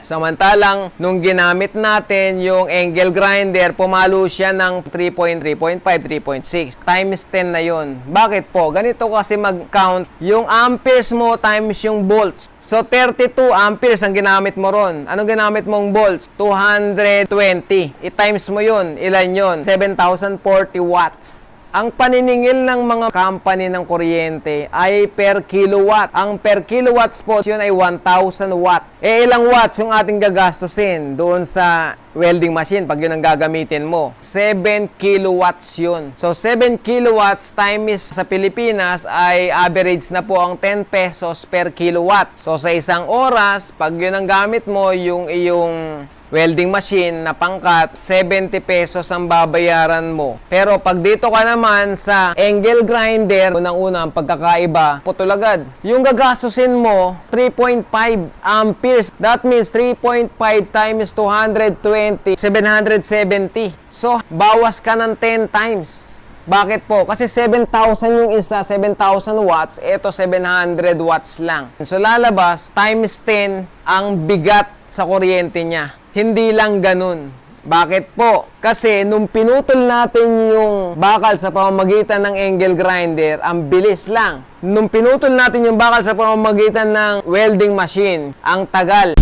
Samantalang, nung ginamit natin yung angle grinder, pumalo siya ng 3.5, 3.6. Times 10 na yun. Bakit po? Ganito kasi mag-count yung amperes mo times yung volts. So, 32 amperes ang ginamit mo ron. Anong ginamit mong volts? 220. I-times mo yun. Ilan yun? 7,040 watts. Ang paniningil ng mga company ng kuryente ay per kilowatt. Ang per kilowatts po, yun ay 1,000 watts. Ilang watts yung ating gagastusin doon sa welding machine pag yun ang gagamitin mo? 7 kilowatts yun. So, 7 kilowatts times sa Pilipinas ay average na po ang 10 pesos per kilowatt. So, sa isang oras, pag yun ang gamit mo, yung iyong welding machine na pangkat, 70 pesos ang babayaran mo. Pero pag dito ka naman sa angle grinder, unang-una ang pagkakaiba, putol agad. Yung gagastusin mo, 3.5 amperes. That means 3.5 times 220, 770. So, bawas ka ng 10 times. Bakit po? Kasi 7,000 yung isa, 7,000 watts. Ito, 700 watts lang. So, lalabas, times 10 ang bigat sa kuryente niya. Hindi lang ganun. Bakit po? Kasi nung pinutol natin yung bakal sa pamamagitan ng angle grinder, ang bilis lang. Nung pinutol natin yung bakal sa pamamagitan ng welding machine, ang tagal.